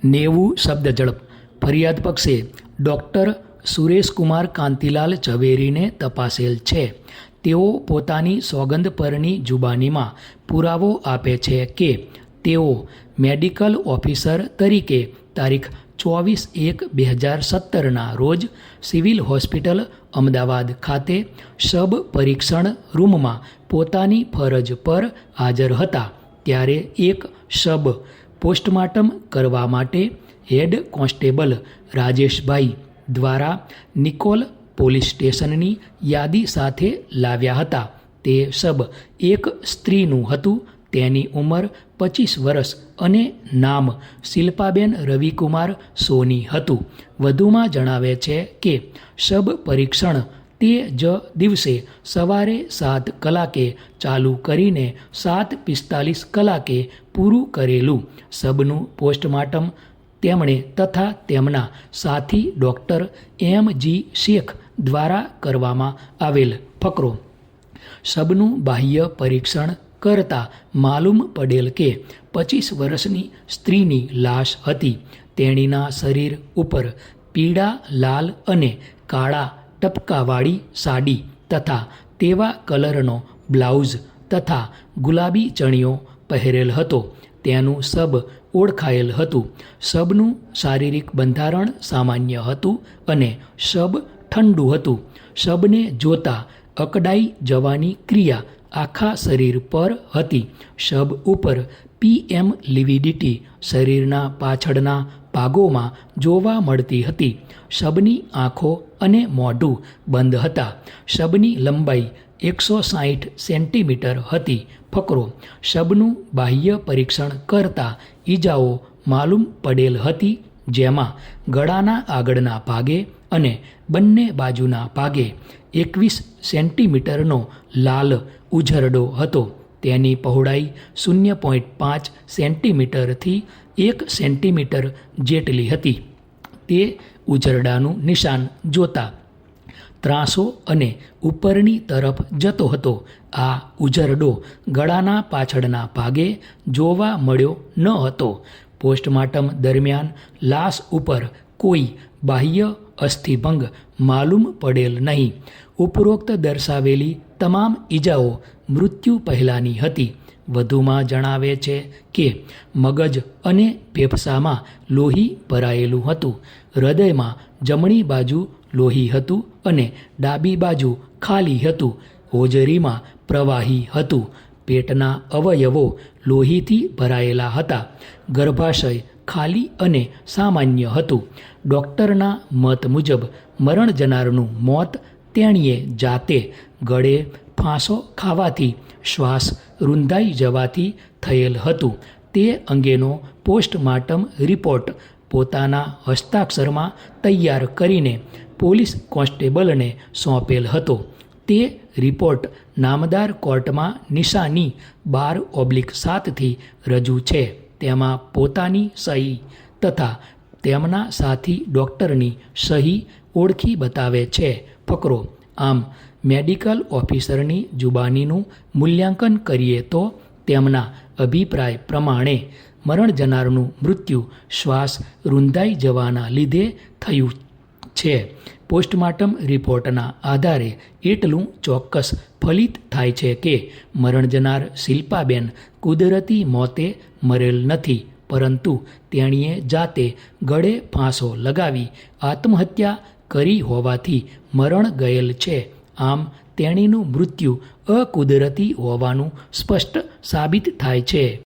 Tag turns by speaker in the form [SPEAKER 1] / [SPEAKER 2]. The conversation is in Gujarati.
[SPEAKER 1] 90 શબ્દ ઝડપ. ફરિયાદ પક્ષે ડૉક્ટર સુરેશકુમાર કાંતિલાલ ઝવેરીને તપાસેલ છે. તેઓ પોતાની સોગંદ પરની જુબાનીમાં પુરાવો આપે છે કે તેઓ મેડિકલ ઓફિસર તરીકે તારીખ 24/1/2017ના રોજ સિવિલ હોસ્પિટલ અમદાવાદ ખાતે શબ પરીક્ષણ રૂમમાં પોતાની ફરજ પર હાજર હતા. ત્યારે એક શબ પોસ્ટમોર્ટમ કરવા માટે હેડ કોન્સ્ટેબલ રાજેશભાઈ દ્વારા નિકોલ પોલીસ સ્ટેશનની યાદી સાથે લાવ્યા હતા. તે શબ એક સ્ત્રીનું હતું. તેની ઉંમર 25 વર્ષ અને નામ શિલ્પાબેન રવિકુમાર સોની હતું. વધુમાં જણાવે છે કે શબ પરીક્ષણ તે જ દિવસે સવારે 7 કલાકે ચાલુ કરીને 7:45 કલાકે પૂરું કરેલું. શબનું પોસ્ટમોર્ટમ તેમણે તથા તેમના સાથી ડૉક્ટર M.G. શેખ દ્વારા કરવામાં આવેલ. ફકરો. શબનું બાહ્ય પરીક્ષણ કરતાં માલુમ પડેલ કે 25 વર્ષની સ્ત્રીની લાશ હતી. તેણીના શરીર ઉપર પીળા, લાલ અને કાળા ટપકાવાળી સાડી તથા તેવા કલરનો બ્લાઉઝ તથા ગુલાબી ચણિયો પહેરેલ હતો. તેનું શબ ઓળખાયેલ હતું. શબનું શારીરિક બંધારણ સામાન્ય હતું અને શબ ઠંડુ હતું. શબને જોતા અકળાઈ જવાની ક્રિયા આખા શરીર પર હતી. શબ ઉપર PM લિવિડિટી શરીરના પાછળના ભાગોમાં જોવા મળતી હતી. શબની આંખો અને મોઢું બંધ હતા. શબની લંબાઈ 160 સેન્ટીમીટર હતી. ફકરો. શબનું બાહ્ય પરીક્ષણ કરતાં ઈજાઓ માલુમ પડેલ હતી, જેમાં ગળાના આગળના ભાગે અને બંને બાજુના ભાગે 21 સેન્ટીમીટરનો લાલ ઉઝરડો હતો. તેની પહોળાઈ 0.5 સેન્ટીમીટરથી 1 સેન્ટીમીટર જેટલી હતી. તે ઉઝરડાનું નિશાન જોતા ત્રાંસો અને ઉપરની તરફ જતો હતો. આ ઉઝરડો ગળાના પાછળના ભાગે જોવા મળ્યો ન હતો. પોસ્ટમોર્ટમ દરમિયાન લાશ ઉપર કોઈ બાહ્ય અસ્થિભંગ માલુમ પડેલ નહીં. ઉપરોક્ત દર્શાવેલી તમામ ઈજાઓ મૃત્યુ પહેલાંની હતી. વધુમાં જણાવે છે કે મગજ અને ફેફસામાં લોહી ભરાયેલું હતું. હૃદયમાં જમણી બાજુ લોહી હતું અને ડાબી બાજુ ખાલી હતું. હોજરીમાં પ્રવાહી હતું. પેટના અવયવો લોહીથી ભરાયેલા હતા. ગર્ભાશય ખાલી અને સામાન્ય હતું. ડૉક્ટરના મત મુજબ મરણ જનારનું મોત તેણીએ જાતે ગળે ફાંસો ખાવાથી શ્વાસ રૂંધાઈ જવાથી થયેલ હતું. તે અંગેનો પોસ્ટમોર્ટમ રિપોર્ટ પોતાના હસ્તાક્ષરમાં તૈયાર કરીને પોલીસ કોન્સ્ટેબલને સોંપેલ હતો. તે રિપોર્ટ નામદાર કોર્ટમાં નિશાની 12/7થી રજૂ છે. તેમાં પોતાની સહી તથા તેમના સાથી ડૉક્ટરની સહી ઓળખી બતાવે છે. ફકરો. આમ મેડિકલ ઓફિસરની જુબાનીનું મૂલ્યાંકન કરીએ તો તેમના અભિપ્રાય પ્રમાણે મરણ જનારનું મૃત્યુ શ્વાસ રૂંધાઈ જવાના લીધે થયું છે. પોસ્ટમોર્ટમ રિપોર્ટના આધારે એટલું ચોક્કસ ફલિત થાય છે કે મરણ જનાર શિલ્પાબેન કુદરતી મોતે મરેલ નથી, પરંતુ તેણીએ જાતે ગળે ફાંસો લગાવી આત્મહત્યા કરી હોવાથી મરણ ગયેલ છે. આમ તેણીનું મૃત્યુ અકુદરતી હોવાનું સ્પષ્ટ સાબિત થાય છે.